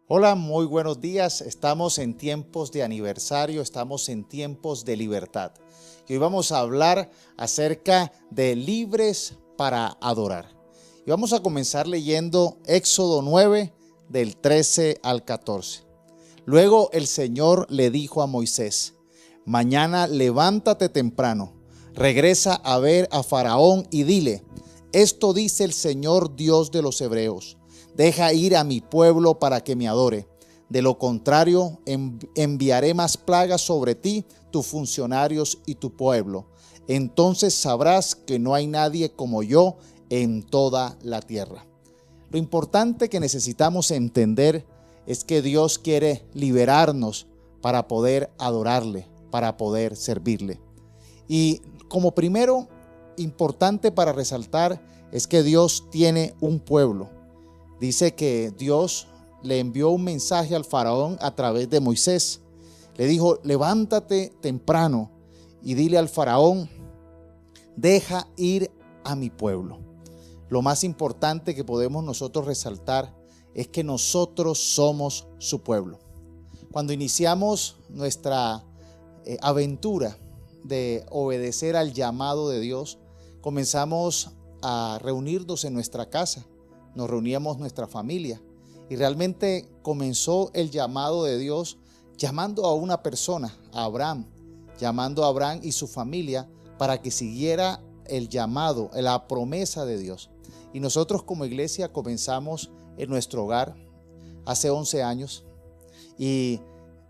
Hola, muy buenos días. Estamos en tiempos de aniversario, estamos en tiempos de libertad. Y hoy vamos a hablar acerca de libres para adorar. Y vamos a comenzar leyendo Éxodo 9 del 13 al 14. Luego el Señor le dijo a Moisés: mañana levántate temprano, regresa a ver a Faraón y dile: esto dice el Señor Dios de los hebreos. Deja ir a mi pueblo para que me adore. De lo contrario, enviaré más plagas sobre ti, tus funcionarios y tu pueblo. Entonces sabrás que no hay nadie como yo en toda la tierra. Lo importante que necesitamos entender es que Dios quiere liberarnos para poder adorarle, para poder servirle. Y como primero importante para resaltar es que Dios tiene un pueblo. Dice que Dios le envió un mensaje al faraón a través de Moisés. Le dijo: levántate temprano y dile al faraón: deja ir a mi pueblo. Lo más importante que podemos nosotros resaltar es que nosotros somos su pueblo. Cuando iniciamos nuestra aventura de obedecer al llamado de Dios, comenzamos a reunirnos en nuestra casa. Nos reuníamos nuestra familia y realmente comenzó el llamado de Dios llamando a una persona, a Abraham, llamando a Abraham y su familia para que siguiera el llamado, la promesa de Dios. Y nosotros como iglesia comenzamos en nuestro hogar hace 11 años y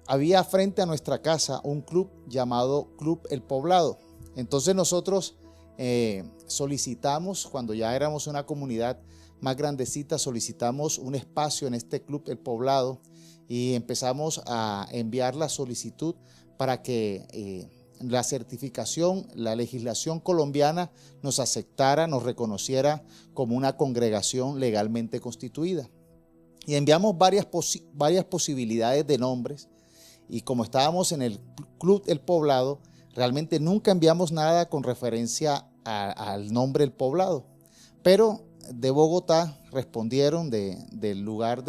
había frente a nuestra casa un club llamado Club El Poblado. Entonces nosotros solicitamos, cuando ya éramos una comunidad más grandecita, solicitamos un espacio en este Club El Poblado y empezamos a enviar la solicitud para que la certificación, la legislación colombiana nos aceptara, nos reconociera como una congregación legalmente constituida. Y enviamos varias posibilidades de nombres, y como estábamos en el Club El Poblado, realmente nunca enviamos nada con referencia al nombre El Poblado. Pero de Bogotá respondieron del lugar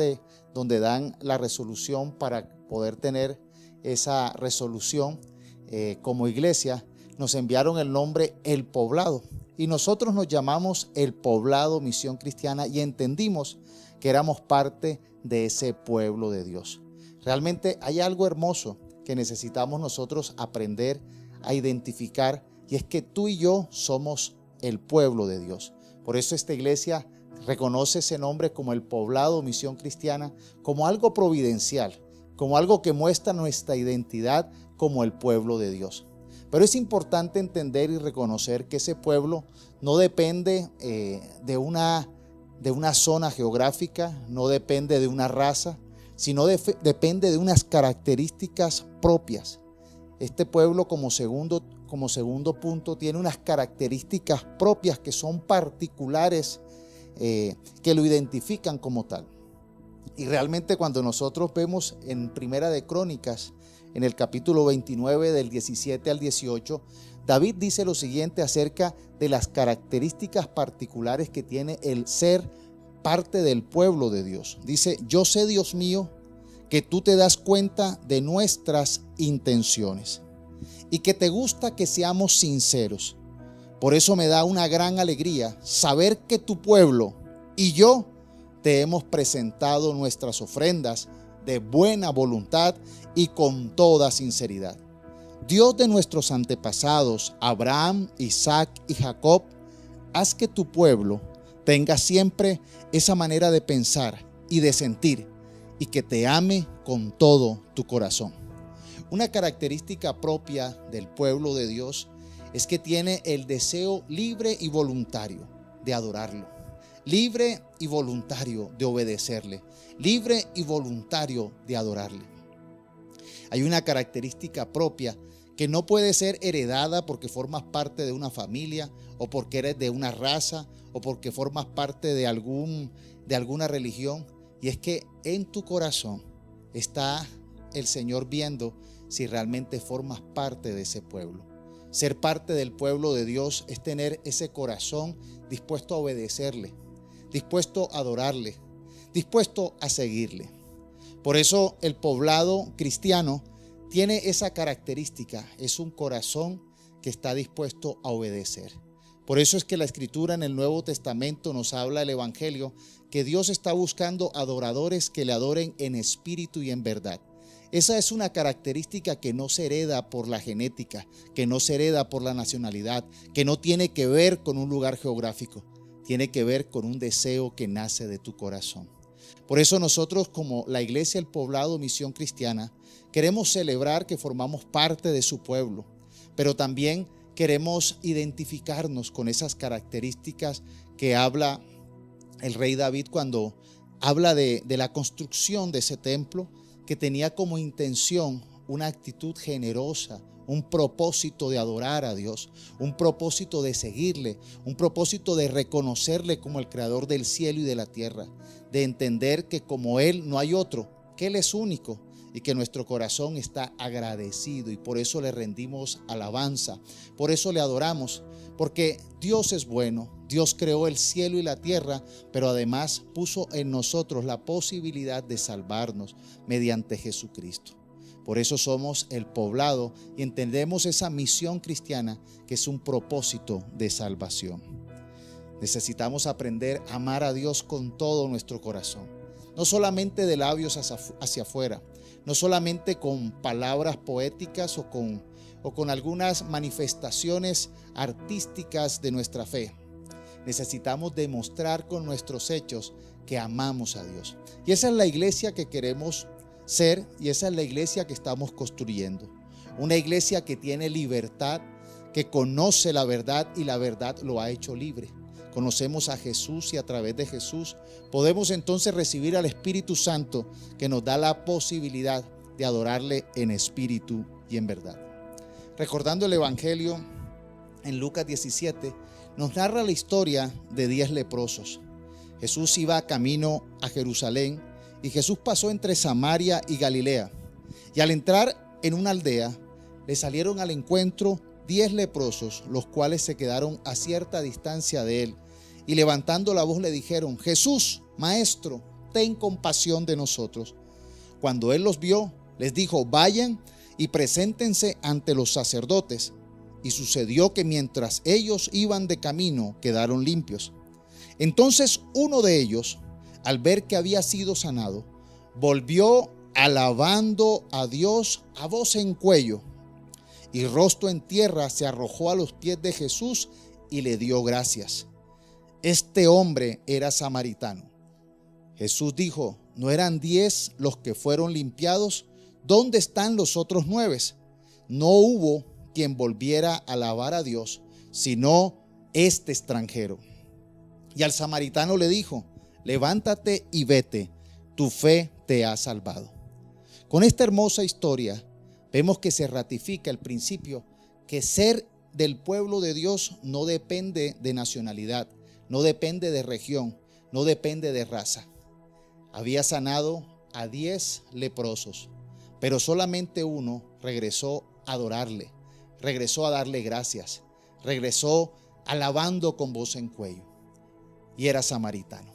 donde dan la resolución para poder tener esa resolución como iglesia. Nos enviaron el nombre El Poblado y nosotros nos llamamos El Poblado Misión Cristiana y entendimos que éramos parte de ese pueblo de Dios. Realmente hay algo hermoso que necesitamos nosotros aprender a identificar, y es que tú y yo somos el pueblo de Dios. Por eso esta iglesia reconoce ese nombre como El Poblado Misión Cristiana, como algo providencial, como algo que muestra nuestra identidad como el pueblo de Dios. Pero es importante entender y reconocer que ese pueblo no depende de una zona geográfica, no depende de una raza, sino depende de unas características propias. Este pueblo, como segundo punto, tiene unas características propias que son particulares, que lo identifican como tal. Y realmente cuando nosotros vemos en Primera de Crónicas, en el capítulo 29 del 17 al 18, David dice lo siguiente acerca de las características particulares que tiene el ser parte del pueblo de Dios. Dice: yo sé, Dios mío, que tú te das cuenta de nuestras intenciones y que te gusta que seamos sinceros. Por eso me da una gran alegría saber que tu pueblo y yo te hemos presentado nuestras ofrendas de buena voluntad y con toda sinceridad. Dios de nuestros antepasados, Abraham, Isaac y Jacob, haz que tu pueblo tenga siempre esa manera de pensar y de sentir, y que te ame con todo tu corazón. Una característica propia del pueblo de Dios es que tiene el deseo libre y voluntario de adorarlo, libre y voluntario de obedecerle, libre y voluntario de adorarle. Hay una característica propia que no puede ser heredada porque formas parte de una familia, o porque eres de una raza, o porque formas parte de alguna religión. Y es que en tu corazón está el Señor viendo si realmente formas parte de ese pueblo. Ser parte del pueblo de Dios es tener ese corazón dispuesto a obedecerle, dispuesto a adorarle, dispuesto a seguirle. Por eso el poblado cristiano tiene esa característica, es un corazón que está dispuesto a obedecer. Por eso es que la Escritura en el Nuevo Testamento nos habla del Evangelio, que Dios está buscando adoradores que le adoren en espíritu y en verdad. Esa es una característica que no se hereda por la genética, que no se hereda por la nacionalidad, que no tiene que ver con un lugar geográfico, tiene que ver con un deseo que nace de tu corazón. Por eso nosotros, como la Iglesia El Poblado Misión Cristiana, queremos celebrar que formamos parte de su pueblo, pero también queremos identificarnos con esas características que habla el rey David cuando habla de la construcción de ese templo, que tenía como intención una actitud generosa, un propósito de adorar a Dios, un propósito de seguirle, un propósito de reconocerle como el creador del cielo y de la tierra, de entender que como Él no hay otro, que Él es único y que nuestro corazón está agradecido, y por eso le rendimos alabanza, por eso le adoramos, porque Dios es bueno. Dios creó el cielo y la tierra, pero además puso en nosotros la posibilidad de salvarnos mediante Jesucristo. Por eso somos el poblado y entendemos esa misión cristiana, que es un propósito de salvación. Necesitamos aprender a amar a Dios con todo nuestro corazón, no solamente de labios hacia afuera, no solamente con palabras poéticas o con algunas manifestaciones artísticas de nuestra fe. Necesitamos demostrar con nuestros hechos que amamos a Dios. Y esa es la iglesia que queremos ser, y esa es la iglesia que estamos construyendo. Una iglesia que tiene libertad, que conoce la verdad y la verdad lo ha hecho libre. Conocemos a Jesús y a través de Jesús podemos entonces recibir al Espíritu Santo, que nos da la posibilidad de adorarle en espíritu y en verdad. Recordando el Evangelio en Lucas 17, nos narra la historia de 10 leprosos. Jesús iba camino a Jerusalén y Jesús pasó entre Samaria y Galilea. Y al entrar en una aldea, le salieron al encuentro 10 leprosos, los cuales se quedaron a cierta distancia de él. Y levantando la voz le dijeron: Jesús, Maestro, ten compasión de nosotros. Cuando él los vio, les dijo: vayan y preséntense ante los sacerdotes. Y sucedió que mientras ellos iban de camino, quedaron limpios. Entonces uno de ellos, al ver que había sido sanado, volvió alabando a Dios a voz en cuello, y rostro en tierra se arrojó a los pies de Jesús y le dio gracias. Este hombre era samaritano. Jesús dijo: ¿no eran 10 los que fueron limpiados? ¿Dónde están los otros 9? No hubo quien volviera a alabar a Dios, sino este extranjero. Y al samaritano le dijo: levántate y vete, tu fe te ha salvado. Con esta hermosa historia vemos que se ratifica el principio que ser del pueblo de Dios no depende de nacionalidad, no depende de región, no depende de raza. Había sanado a 10 leprosos, pero solamente uno regresó a adorarle, regresó a darle gracias, regresó alabando con voz en cuello, y era samaritano.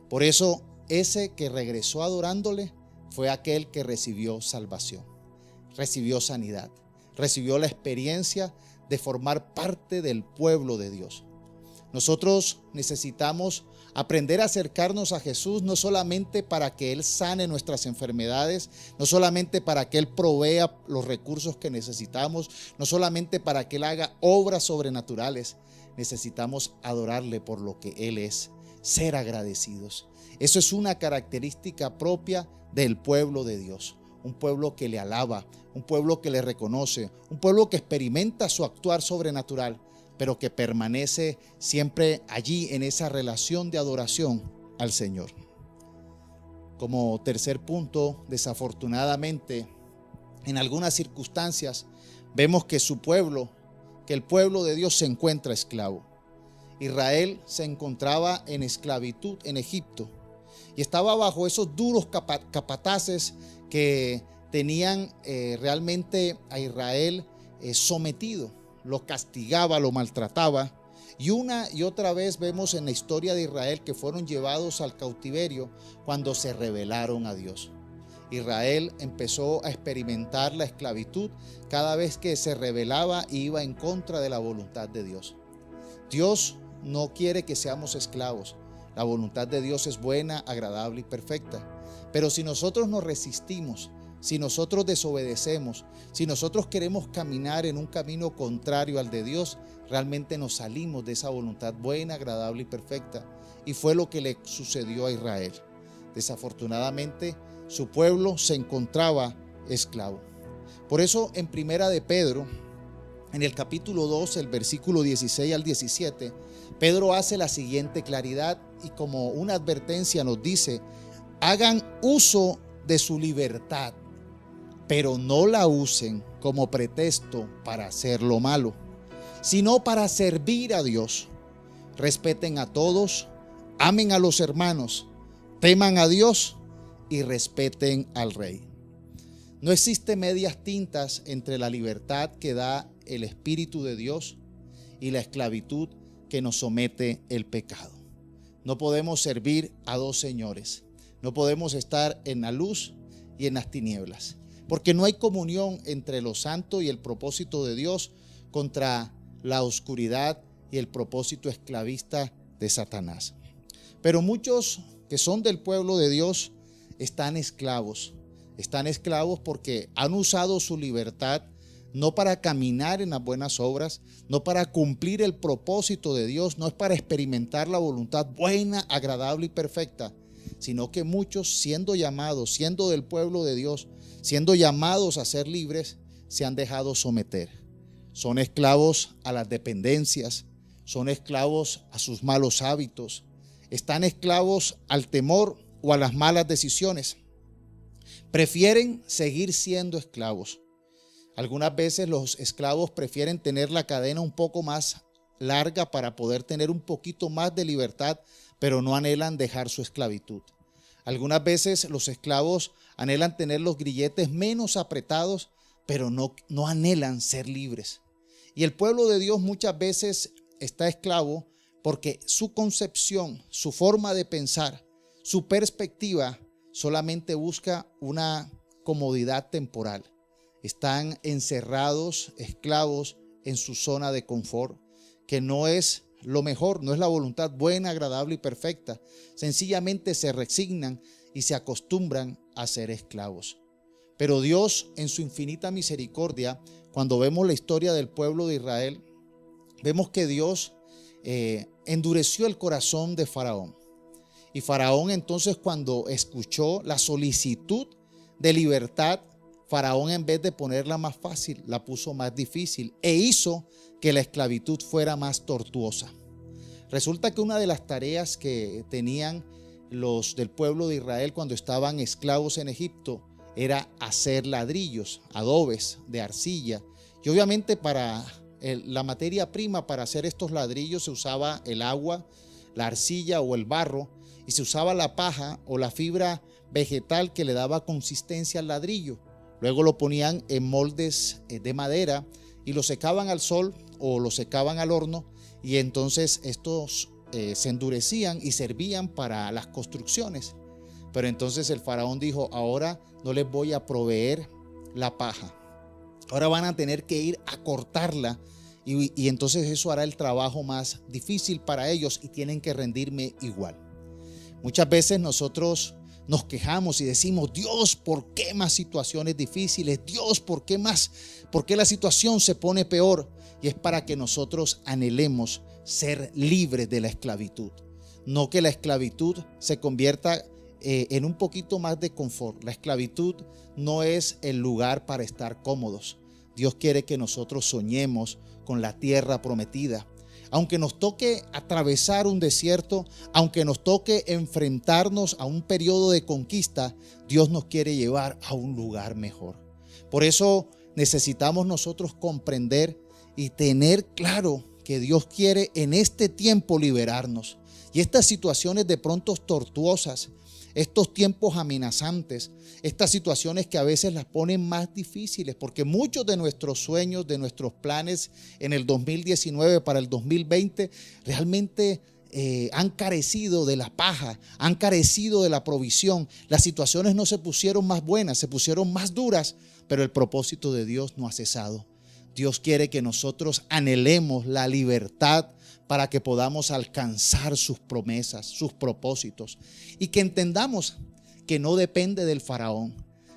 Por eso ese que regresó adorándole fue aquel que recibió salvación, recibió sanidad, recibió la experiencia de formar parte del pueblo de Dios. Nosotros necesitamos aprender a acercarnos a Jesús, no solamente para que Él sane nuestras enfermedades, no solamente para que Él provea los recursos que necesitamos, no solamente para que Él haga obras sobrenaturales. Necesitamos adorarle por lo que Él es, ser agradecidos. Eso es una característica propia del pueblo de Dios. Un pueblo que le alaba, un pueblo que le reconoce, un pueblo que experimenta su actuar sobrenatural, pero que permanece siempre allí en esa relación de adoración al Señor. Como tercer punto, desafortunadamente, en algunas circunstancias vemos que el pueblo de Dios se encuentra esclavo. Israel se encontraba en esclavitud en Egipto y estaba bajo esos duros capataces que tenían realmente a Israel sometido. Lo castigaba, lo maltrataba, y una y otra vez vemos en la historia de Israel que fueron llevados al cautiverio cuando se rebelaron a Dios. Israel empezó a experimentar la esclavitud cada vez que se rebelaba e iba en contra de la voluntad de Dios. Dios no quiere que seamos esclavos. La voluntad de Dios es buena, agradable y perfecta. Pero si nosotros nos resistimos, si nosotros desobedecemos, si nosotros queremos caminar en un camino contrario al de Dios, realmente nos salimos de esa voluntad buena, agradable y perfecta. Y fue lo que le sucedió a Israel. Desafortunadamente, su pueblo se encontraba esclavo. Por eso, en Primera de Pedro, en el capítulo 2, el versículo 16 al 17, Pedro hace la siguiente claridad y como una advertencia nos dice: hagan uso de su libertad, pero no la usen como pretexto para hacer lo malo, sino para servir a Dios. Respeten a todos, amen a los hermanos, teman a Dios y respeten al Rey. No existe medias tintas entre la libertad que da el Espíritu de Dios y la esclavitud que nos somete el pecado. No podemos servir a dos señores. No podemos estar en la luz y en las tinieblas, porque no hay comunión entre lo santo y el propósito de Dios contra la oscuridad y el propósito esclavista de Satanás. Pero muchos que son del pueblo de Dios están esclavos porque han usado su libertad no para caminar en las buenas obras, no para cumplir el propósito de Dios, no es para experimentar la voluntad buena, agradable y perfecta, sino que muchos, siendo llamados, siendo del pueblo de Dios, siendo llamados a ser libres, se han dejado someter. Son esclavos a las dependencias, son esclavos a sus malos hábitos, están esclavos al temor o a las malas decisiones. Prefieren seguir siendo esclavos. Algunas veces los esclavos prefieren tener la cadena un poco más larga para poder tener un poquito más de libertad, pero no anhelan dejar su esclavitud. Algunas veces los esclavos anhelan tener los grilletes menos apretados, pero no anhelan ser libres. Y el pueblo de Dios muchas veces está esclavo porque su concepción, su forma de pensar, su perspectiva solamente busca una comodidad temporal. Están encerrados, esclavos en su zona de confort, que no es lo mejor, no es la voluntad buena, agradable y perfecta. Sencillamente se resignan y se acostumbran a ser esclavos. Pero Dios, en su infinita misericordia, cuando vemos la historia del pueblo de Israel, vemos que Dios endureció el corazón de Faraón. Y Faraón entonces, cuando escuchó la solicitud de libertad, Faraón, en vez de ponerla más fácil, la puso más difícil e hizo que la esclavitud fuera más tortuosa. Resulta que una de las tareas que tenían los del pueblo de Israel cuando estaban esclavos en Egipto era hacer ladrillos, adobes de arcilla. Y obviamente para la materia prima para hacer estos ladrillos se usaba el agua, la arcilla o el barro, y se usaba la paja o la fibra vegetal que le daba consistencia al ladrillo. Luego lo ponían en moldes de madera y lo secaban al sol o lo secaban al horno, y entonces estos se endurecían y servían para las construcciones. Pero entonces el faraón dijo: ahora no les voy a proveer la paja, ahora van a tener que ir a cortarla, y entonces eso hará el trabajo más difícil para ellos y tienen que rendirme igual. Muchas veces nosotros nos quejamos y decimos: Dios, ¿por qué más situaciones difíciles? Dios, ¿por qué más? ¿Por qué la situación se pone peor? Y es para que nosotros anhelemos ser libres de la esclavitud. No que la esclavitud se convierta en un poquito más de confort. La esclavitud no es el lugar para estar cómodos. Dios quiere que nosotros soñemos con la tierra prometida. Aunque nos toque atravesar un desierto, aunque nos toque enfrentarnos a un periodo de conquista, Dios nos quiere llevar a un lugar mejor. Por eso necesitamos nosotros comprender y tener claro que Dios quiere en este tiempo liberarnos. Y estas situaciones de pronto tortuosas, estos tiempos amenazantes, estas situaciones que a veces las ponen más difíciles, porque muchos de nuestros sueños, de nuestros planes en el 2019 para el 2020 realmente han carecido de la paja, han carecido de la provisión. Las situaciones no se pusieron más buenas, se pusieron más duras, pero el propósito de Dios no ha cesado. Dios quiere que nosotros anhelemos la libertad para que podamos alcanzar sus promesas, sus propósitos, y que entendamos que no depende del faraón,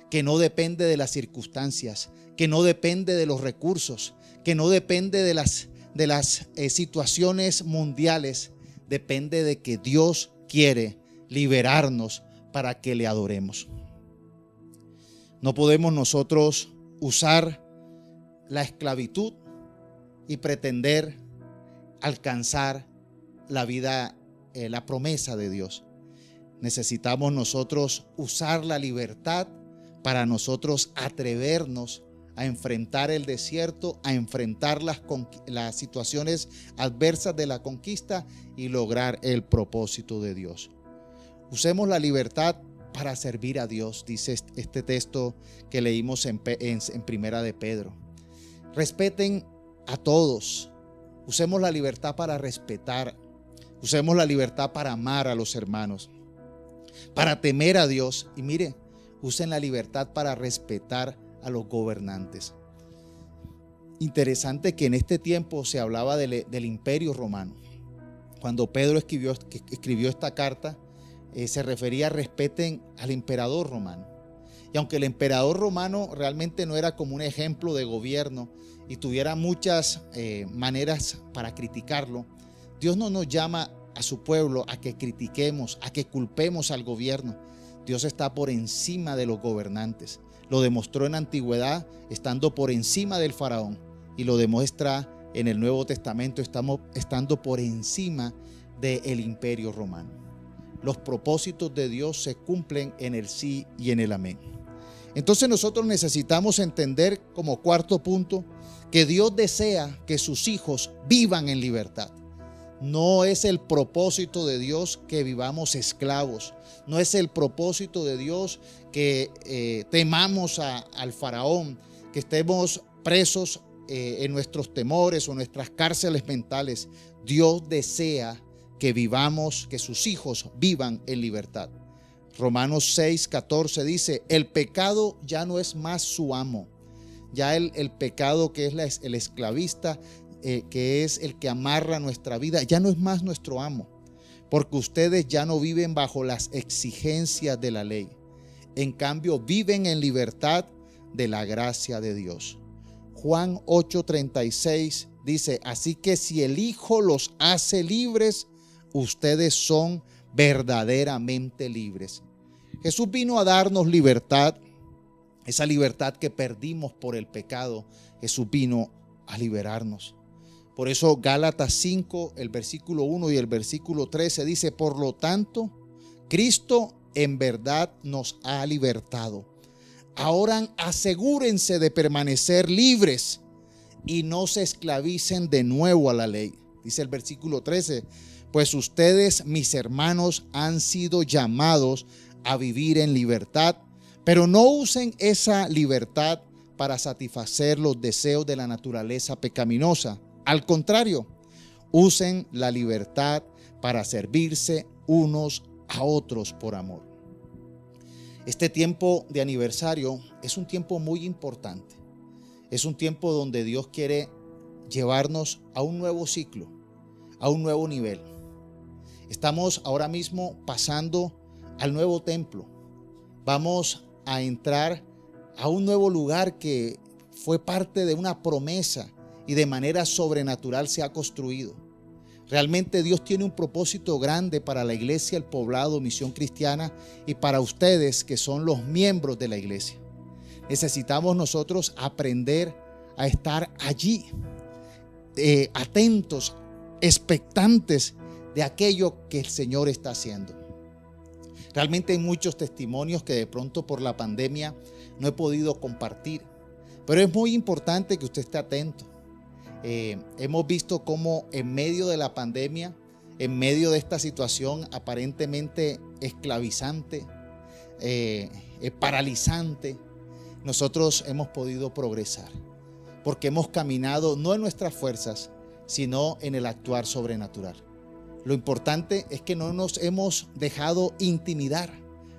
que no depende de las circunstancias, que no depende de los recursos, que no depende de las situaciones mundiales. Depende de que Dios quiere liberarnos para que le adoremos. No podemos nosotros usar la esclavitud y pretender alcanzar la vida, la promesa de Dios. Necesitamos nosotros usar la libertad para nosotros atrevernos a enfrentar el desierto, a enfrentar las situaciones adversas de la conquista y lograr el propósito de Dios. Usemos la libertad para servir a Dios, dice este texto que leímos en Primera de Pedro. Respeten a todos. Usemos la libertad para respetar. Usemos la libertad para amar a los hermanos, para temer a Dios. Y mire, usen la libertad para respetar a los gobernantes. Interesante que en este tiempo se hablaba del Imperio Romano. Cuando Pedro escribió esta carta, se refería a respeten al emperador romano. Y aunque el emperador romano realmente no era como un ejemplo de gobierno y tuviera muchas maneras para criticarlo, Dios no nos llama a su pueblo a que critiquemos, a que culpemos al gobierno. Dios está por encima de los gobernantes. Lo demostró en la antigüedad estando por encima del faraón, y lo demuestra en el Nuevo Testamento estando por encima del imperio romano. Los propósitos de Dios se cumplen en el sí y en el amén. Entonces nosotros necesitamos entender, como cuarto punto, que Dios desea que sus hijos vivan en libertad. No es el propósito de Dios que vivamos esclavos. No es el propósito de Dios que temamos al faraón, que estemos presos en nuestros temores o nuestras cárceles mentales. Dios desea que vivamos, que sus hijos vivan en libertad. Romanos 6:14 dice: el pecado ya no es más su amo. Ya el pecado, que es el esclavista, que es el que amarra nuestra vida, ya no es más nuestro amo, porque ustedes ya no viven bajo las exigencias de la ley. En cambio, viven en libertad de la gracia de Dios. Juan 8:36 dice: así que si el Hijo los hace libres, ustedes son verdaderamente libres. Jesús vino a darnos libertad, esa libertad que perdimos por el pecado. Jesús vino a liberarnos. Por eso Gálatas 5, el versículo 1 y el versículo 13 dice: por lo tanto, Cristo en verdad nos ha libertado. Ahora asegúrense de permanecer libres y no se esclavicen de nuevo a la ley. Dice el versículo 13: pues ustedes, mis hermanos, han sido llamados a vivir en libertad, pero no usen esa libertad para satisfacer los deseos de la naturaleza pecaminosa. Al contrario, usen la libertad para servirse unos a otros por amor. Este tiempo de aniversario es un tiempo muy importante. Es un tiempo donde Dios quiere llevarnos a un nuevo ciclo, a un nuevo nivel. Estamos ahora mismo pasando al nuevo templo. Vamos a entrar a un nuevo lugar que fue parte de una promesa y de manera sobrenatural se ha construido. Realmente Dios tiene un propósito grande para la iglesia, el poblado, Misión Cristiana, y para ustedes que son los miembros de la iglesia. Necesitamos nosotros aprender a estar allí, atentos, expectantes de aquello que el Señor está haciendo. Realmente hay muchos testimonios que de pronto por la pandemia no he podido compartir, pero es muy importante que usted esté atento. Hemos visto cómo en medio de la pandemia, en medio de esta situación aparentemente esclavizante, paralizante, nosotros hemos podido progresar, porque hemos caminado no en nuestras fuerzas, sino en el actuar sobrenatural. Lo importante es que no nos hemos dejado intimidar,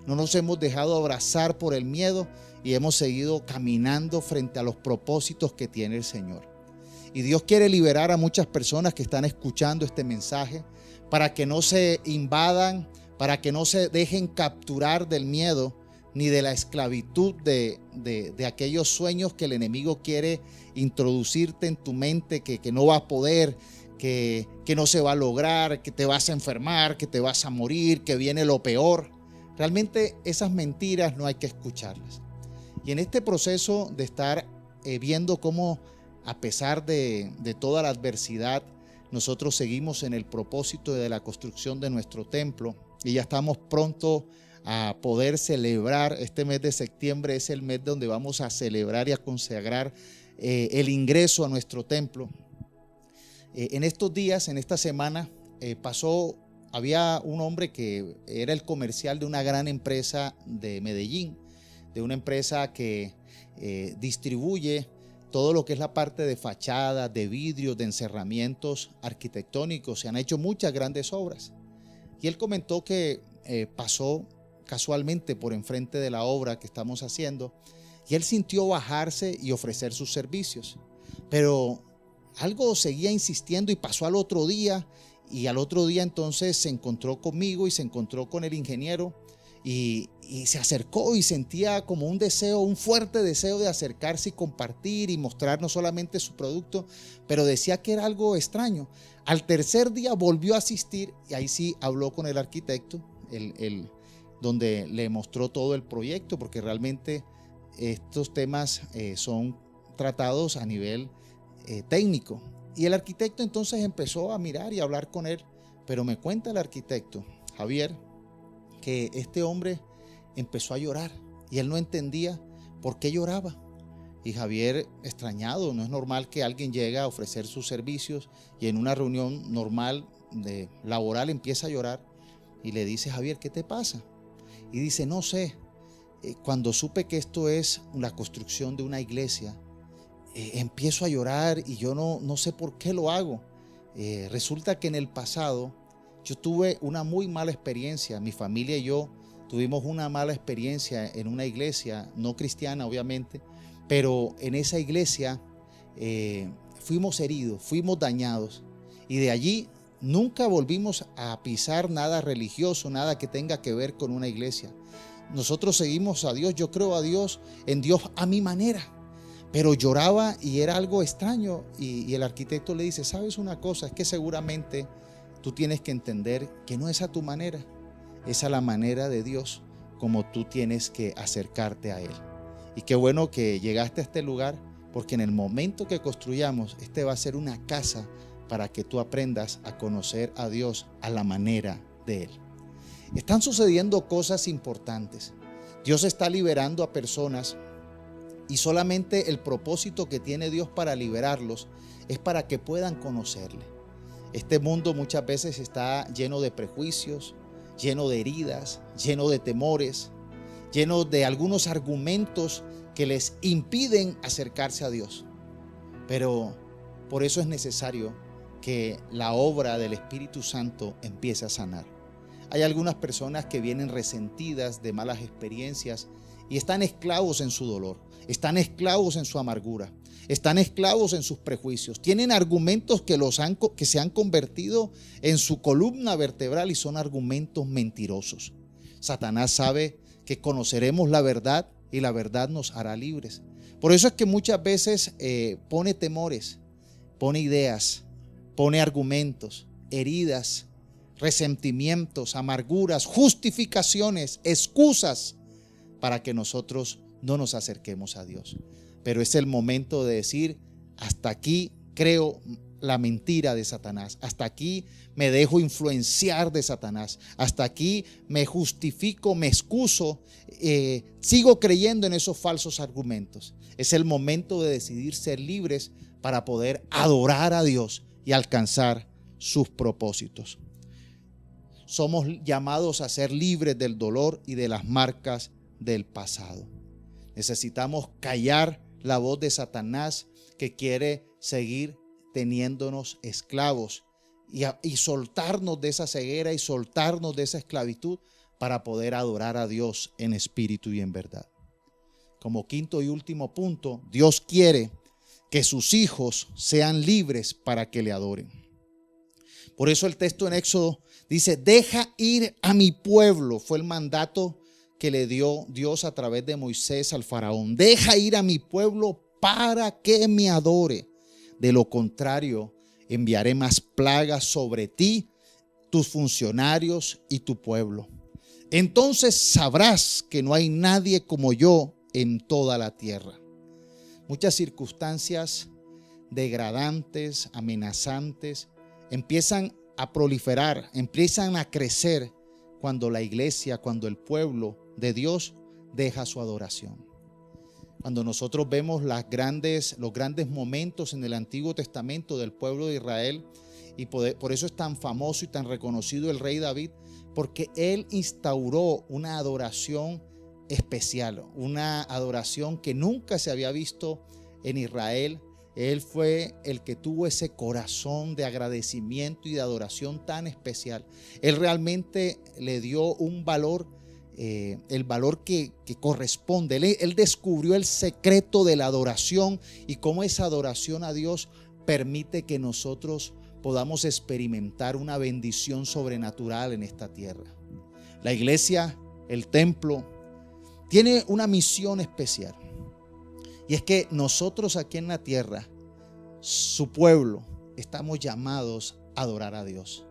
no nos hemos dejado abrazar por el miedo y hemos seguido caminando frente a los propósitos que tiene el Señor. Y Dios quiere liberar a muchas personas que están escuchando este mensaje para que no se invadan, para que no se dejen capturar del miedo ni de la esclavitud de aquellos sueños que el enemigo quiere introducirte en tu mente, que no va a poder, que no se va a lograr, que te vas a enfermar, que te vas a morir, que viene lo peor. Realmente esas mentiras no hay que escucharlas. Y en este proceso de estar viendo cómo, a pesar de toda la adversidad, nosotros seguimos en el propósito de la construcción de nuestro templo y ya estamos pronto a poder celebrar. Este mes de septiembre es el mes donde vamos a celebrar y a consagrar el ingreso a nuestro templo. En estos días, en esta semana, había un hombre que era el comercial de una gran empresa de Medellín, de una empresa que distribuye todo lo que es la parte de fachada, de vidrios, de encerramientos arquitectónicos. Se han hecho muchas grandes obras. Y él comentó que pasó casualmente por enfrente de la obra que estamos haciendo y él sintió bajarse y ofrecer sus servicios. Pero algo seguía insistiendo y pasó al otro día, y al otro día entonces se encontró conmigo y se encontró con el ingeniero y se acercó y sentía como un deseo, un fuerte deseo de acercarse y compartir y mostrar no solamente su producto, pero decía que era algo extraño. Al tercer día volvió a asistir y ahí sí habló con el arquitecto, donde le mostró todo el proyecto, porque realmente estos temas son tratados a nivel técnico. Y el arquitecto entonces empezó a mirar y a hablar con él, pero me cuenta el arquitecto, Javier, que este hombre empezó a llorar y él no entendía por qué lloraba. Y Javier, extrañado, no es normal que alguien llegue a ofrecer sus servicios y en una reunión normal laboral empieza a llorar, y le dice: Javier, ¿qué te pasa? Y dice: no sé, cuando supe que esto es la construcción de una iglesia, empiezo a llorar y yo no sé por qué lo hago. Resulta que en el pasado yo tuve una muy mala experiencia. Mi familia y yo tuvimos una mala experiencia en una iglesia, no cristiana obviamente, pero en esa iglesia fuimos heridos, fuimos dañados, y de allí nunca volvimos a pisar nada religioso, nada que tenga que ver con una iglesia. Nosotros seguimos a Dios, yo creo a Dios, en Dios a mi manera. Pero lloraba y era algo extraño, y el arquitecto le dice: ¿sabes una cosa? Es que seguramente tú tienes que entender que no es a tu manera, es a la manera de Dios como tú tienes que acercarte a Él. Y qué bueno que llegaste a este lugar, porque en el momento que construyamos, este va a ser una casa para que tú aprendas a conocer a Dios a la manera de Él. Están sucediendo cosas importantes. Dios está liberando a personas, y solamente el propósito que tiene Dios para liberarlos es para que puedan conocerle. Este mundo muchas veces está lleno de prejuicios, lleno de heridas, lleno de temores, lleno de algunos argumentos que les impiden acercarse a Dios. Pero por eso es necesario que la obra del Espíritu Santo empiece a sanar. Hay algunas personas que vienen resentidas de malas experiencias y están esclavos en su dolor, están esclavos en su amargura, están esclavos en sus prejuicios. Tienen argumentos que se han convertido en su columna vertebral y son argumentos mentirosos. Satanás sabe que conoceremos la verdad y la verdad nos hará libres. Por eso es que muchas veces pone temores, pone ideas, pone argumentos, heridas, resentimientos, amarguras, justificaciones, excusas para que nosotros no nos acerquemos a Dios. Pero es el momento de decir: hasta aquí creo la mentira de Satanás, hasta aquí me dejo influenciar de Satanás, hasta aquí me justifico, me excuso, sigo creyendo en esos falsos argumentos. Es el momento de decidir ser libres para poder adorar a Dios y alcanzar sus propósitos. Somos llamados a ser libres del dolor y de las marcas del pasado. Necesitamos callar la voz de Satanás, que quiere seguir teniéndonos esclavos y soltarnos de esa ceguera y soltarnos de esa esclavitud para poder adorar a Dios en espíritu y en verdad. Como quinto y último punto, Dios quiere que sus hijos sean libres para que le adoren. Por eso el texto en Éxodo dice: deja ir a mi pueblo. Fue el mandato que le dio Dios a través de Moisés al faraón. Deja ir a mi pueblo para que me adore. De lo contrario, enviaré más plagas sobre ti, tus funcionarios y tu pueblo. Entonces sabrás que no hay nadie como yo en toda la tierra. Muchas circunstancias degradantes, amenazantes, empiezan a proliferar, empiezan a crecer cuando la iglesia, cuando el pueblo de Dios deja su adoración. Cuando nosotros vemos los grandes momentos en el Antiguo Testamento del pueblo de Israel, y por eso es tan famoso y tan reconocido el rey David, porque él instauró una adoración especial, una adoración que nunca se había visto en Israel. Él fue el que tuvo ese corazón de agradecimiento y de adoración tan especial. Él realmente le dio un valor, el valor que corresponde. Él descubrió el secreto de la adoración y cómo esa adoración a Dios permite que nosotros podamos experimentar una bendición sobrenatural en esta tierra. La iglesia, el templo, tiene una misión especial. Y es que nosotros aquí en la tierra, su pueblo, estamos llamados a adorar a Dios.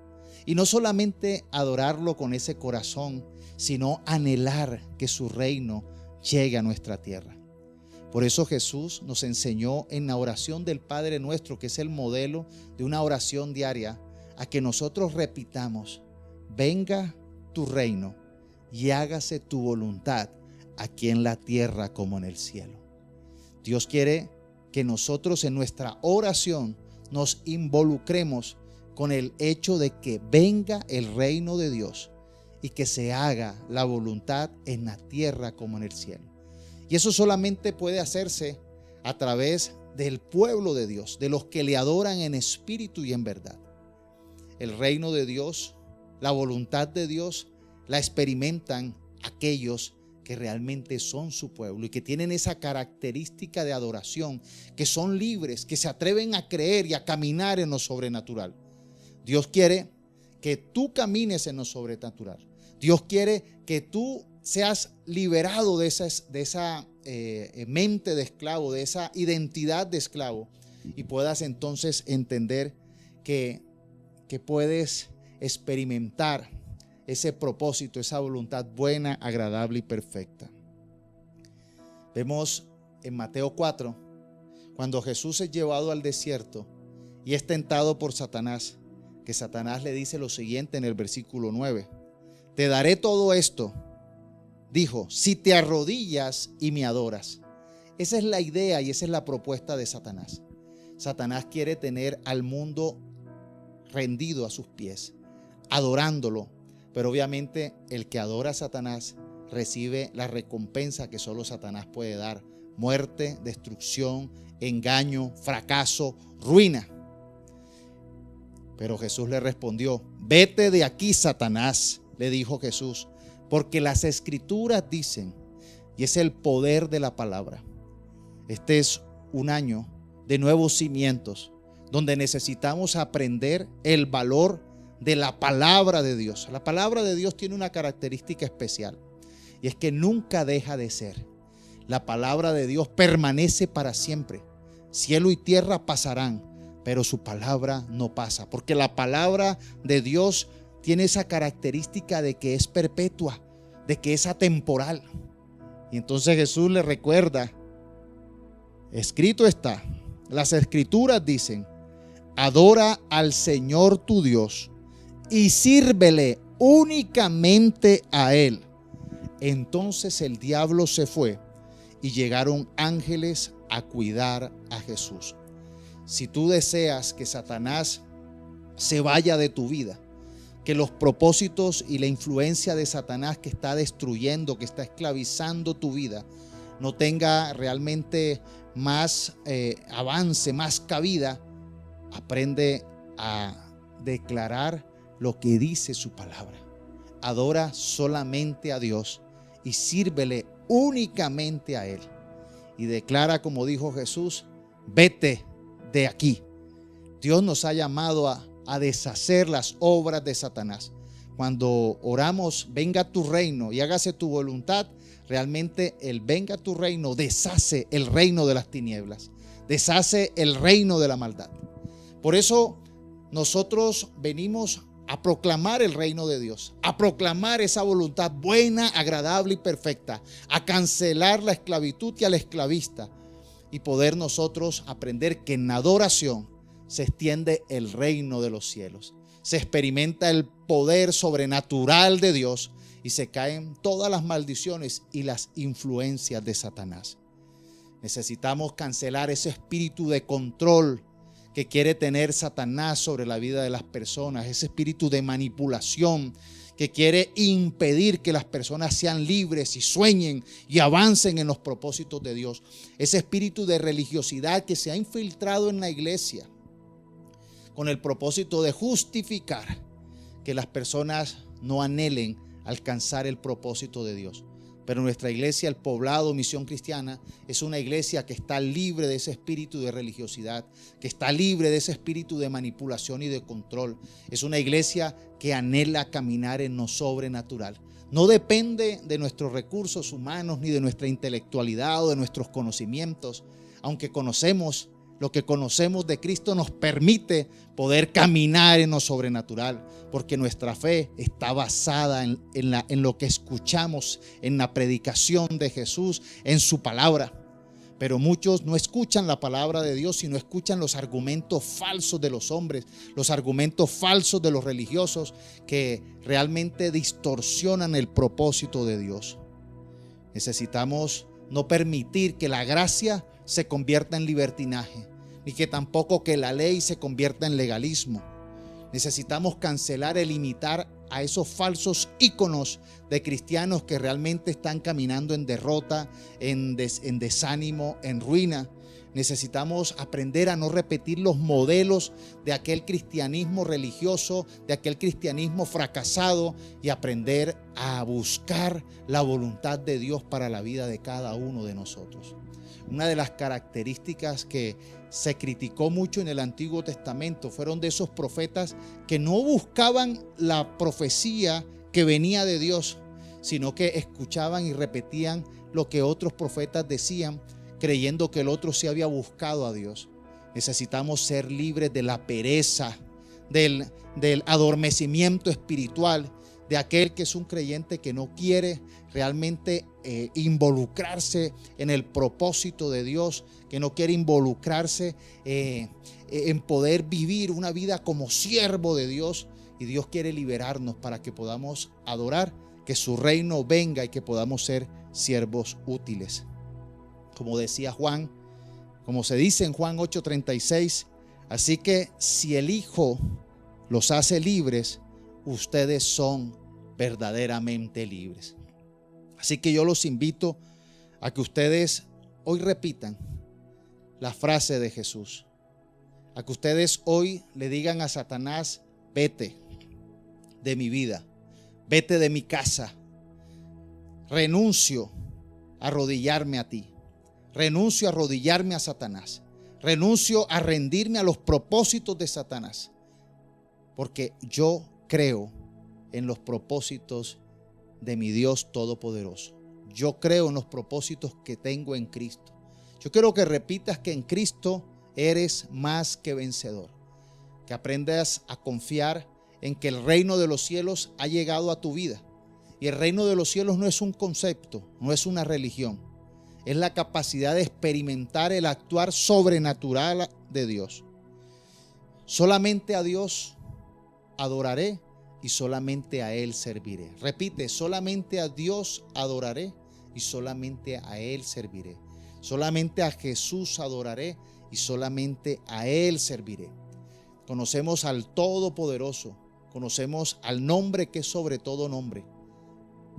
Y no solamente adorarlo con ese corazón, sino anhelar que su reino llegue a nuestra tierra. Por eso Jesús nos enseñó en la oración del Padre Nuestro, que es el modelo de una oración diaria, a que nosotros repitamos: venga tu reino y hágase tu voluntad aquí en la tierra como en el cielo. Dios quiere que nosotros en nuestra oración nos involucremos con el hecho de que venga el reino de Dios y que se haga la voluntad en la tierra como en el cielo. Y eso solamente puede hacerse a través del pueblo de Dios, de los que le adoran en espíritu y en verdad. El reino de Dios, la voluntad de Dios, la experimentan aquellos que realmente son su pueblo y que tienen esa característica de adoración, que son libres, que se atreven a creer y a caminar en lo sobrenatural. Dios quiere que tú camines en lo sobrenatural. Dios quiere que tú seas liberado de esa mente de esclavo, de esa identidad de esclavo, y puedas entonces entender que puedes experimentar ese propósito, esa voluntad buena, agradable y perfecta. Vemos en Mateo 4, cuando Jesús es llevado al desierto y es tentado por Satanás, que Satanás le dice lo siguiente en el versículo 9: te daré todo esto, dijo, si te arrodillas y me adoras. Esa es la idea y esa es la propuesta de Satanás. Satanás quiere tener al mundo rendido a sus pies, adorándolo. Pero obviamente el que adora a Satanás recibe la recompensa que solo Satanás puede dar: muerte, destrucción, engaño, fracaso, ruina. Pero Jesús le respondió: vete de aquí, Satanás, le dijo Jesús, porque las escrituras dicen, y es el poder de la palabra. Este es un año de nuevos cimientos, donde necesitamos aprender el valor de la palabra de Dios. La palabra de Dios tiene una característica especial, y es que nunca deja de ser. La palabra de Dios permanece para siempre. Cielo y tierra pasarán, pero su palabra no pasa, porque la palabra de Dios tiene esa característica de que es perpetua, de que es atemporal. Y entonces Jesús le recuerda: escrito está, las escrituras dicen, adora al Señor tu Dios y sírvele únicamente a Él. Entonces el diablo se fue y llegaron ángeles a cuidar a Jesús. Si tú deseas que Satanás se vaya de tu vida, que los propósitos y la influencia de Satanás que está destruyendo, que está esclavizando tu vida, no tenga realmente más avance, más cabida, aprende a declarar lo que dice su palabra. Adora solamente a Dios y sírvele únicamente a Él. Y declara, como dijo Jesús, vete de aquí. Dios nos ha llamado a deshacer las obras de Satanás. Cuando oramos, venga tu reino y hágase tu voluntad, realmente el venga tu reino deshace el reino de las tinieblas, deshace el reino de la maldad. Por eso nosotros venimos a proclamar el reino de Dios, a proclamar esa voluntad buena, agradable y perfecta, a cancelar la esclavitud y al esclavista, y poder nosotros aprender que en adoración se extiende el reino de los cielos, se experimenta el poder sobrenatural de Dios y se caen todas las maldiciones y las influencias de Satanás. Necesitamos cancelar ese espíritu de control que quiere tener Satanás sobre la vida de las personas, ese espíritu de manipulación que quiere impedir que las personas sean libres y sueñen y avancen en los propósitos de Dios. Ese espíritu de religiosidad que se ha infiltrado en la iglesia con el propósito de justificar que las personas no anhelen alcanzar el propósito de Dios. Pero nuestra iglesia, el Poblado Misión Cristiana, es una iglesia que está libre de ese espíritu de religiosidad, que está libre de ese espíritu de manipulación y de control. Es una iglesia que anhela caminar en lo sobrenatural. No depende de nuestros recursos humanos, ni de nuestra intelectualidad o de nuestros conocimientos. Aunque conocemos, lo que conocemos de Cristo nos permite poder caminar en lo sobrenatural, porque nuestra fe está basada en lo que escuchamos, en la predicación de Jesús, en su palabra. Pero muchos no escuchan la palabra de Dios, sino escuchan los argumentos falsos de los hombres, los argumentos falsos de los religiosos que realmente distorsionan el propósito de Dios. Necesitamos no permitir que la gracia se convierta en libertinaje, ni que tampoco que la ley se convierta en legalismo. Necesitamos cancelar, eliminar a esos falsos íconos de cristianos que realmente están caminando en derrota, en desánimo, en ruina. Necesitamos aprender a no repetir los modelos de aquel cristianismo religioso, de aquel cristianismo fracasado, y aprender a buscar la voluntad de Dios para la vida de cada uno de nosotros. Una de las características que se criticó mucho en el Antiguo Testamento fueron de esos profetas que no buscaban la profecía que venía de Dios, sino que escuchaban y repetían lo que otros profetas decían, creyendo que el otro se había buscado a Dios. Necesitamos ser libres de la pereza, del adormecimiento espiritual, de aquel que es un creyente que no quiere realmente involucrarse en el propósito de Dios, que no quiere involucrarse en poder vivir una vida como siervo de Dios. Y Dios quiere liberarnos para que podamos adorar, que su reino venga y que podamos ser siervos útiles. Como decía Juan, como se dice en Juan 8:36, así que si el Hijo los hace libres, ustedes son verdaderamente libres. Así que yo los invito a que ustedes hoy repitan la frase de Jesús, a que ustedes hoy le digan a Satanás: vete de mi vida, vete de mi casa, renuncio a arrodillarme a ti, renuncio a arrodillarme a Satanás, renuncio a rendirme a los propósitos de Satanás, porque yo creo en los propósitos de mi Dios Todopoderoso. Yo creo en los propósitos que tengo en Cristo. Yo quiero que repitas que en Cristo eres más que vencedor, que aprendas a confiar en que el reino de los cielos ha llegado a tu vida. Y el reino de los cielos no es un concepto, no es una religión, es la capacidad de experimentar el actuar sobrenatural de Dios. Solamente a Dios adoraré y solamente a Él serviré. Repite: solamente a Dios adoraré y solamente a Él serviré. Solamente a Jesús adoraré y solamente a Él serviré. Conocemos al Todopoderoso, conocemos al nombre que es sobre todo nombre.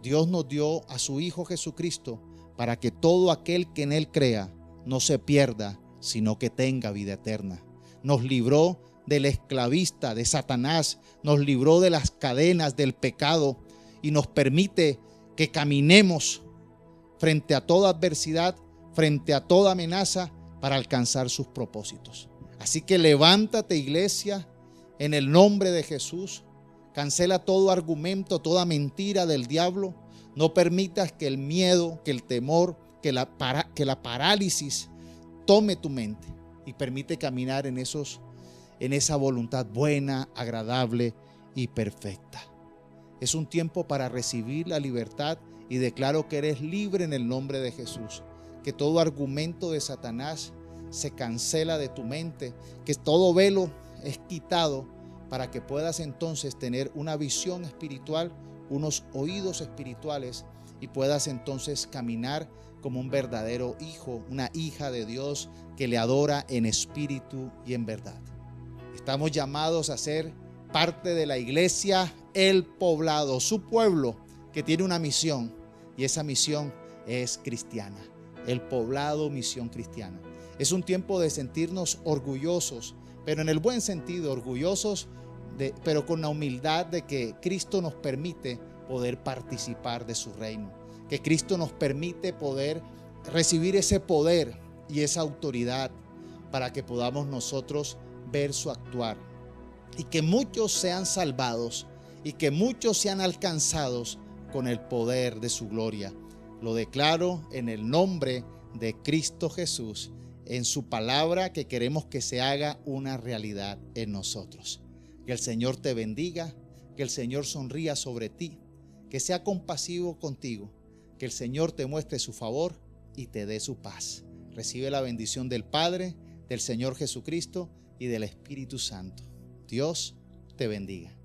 Dios nos dio a su Hijo Jesucristo para que todo aquel que en Él crea no se pierda, sino que tenga vida eterna. Nos libró del esclavista, de Satanás, nos libró de las cadenas del pecado y nos permite que caminemos frente a toda adversidad, frente a toda amenaza, para alcanzar sus propósitos. Así que levántate, iglesia, en el nombre de Jesús. Cancela todo argumento, toda mentira del diablo. No permitas que el miedo, que el temor, que la parálisis tome tu mente, y permite caminar en esa voluntad buena, agradable y perfecta. Es un tiempo para recibir la libertad, y declaro que eres libre en el nombre de Jesús. Que todo argumento de Satanás se cancela de tu mente, que todo velo es quitado, para que puedas entonces tener una visión espiritual, unos oídos espirituales, y puedas entonces caminar como un verdadero hijo, una hija de Dios que le adora en espíritu y en verdad. Estamos llamados a ser parte de la iglesia El Poblado, su pueblo que tiene una misión, y esa misión es cristiana. El Poblado, misión cristiana. Es un tiempo de sentirnos orgullosos, pero en el buen sentido, orgullosos, pero con la humildad de que Cristo nos permite poder participar de su reino, que Cristo nos permite poder recibir ese poder y esa autoridad para que podamos nosotros ver su actuar, y que muchos sean salvados y que muchos sean alcanzados con el poder de su gloria. Lo declaro en el nombre de Cristo Jesús, en su palabra, que queremos que se haga una realidad en nosotros. Que el Señor te bendiga, que el Señor sonría sobre ti, que sea compasivo contigo, que el Señor te muestre su favor y te dé su paz. Recibe la bendición del Padre, del Señor Jesucristo y del Espíritu Santo. Dios te bendiga.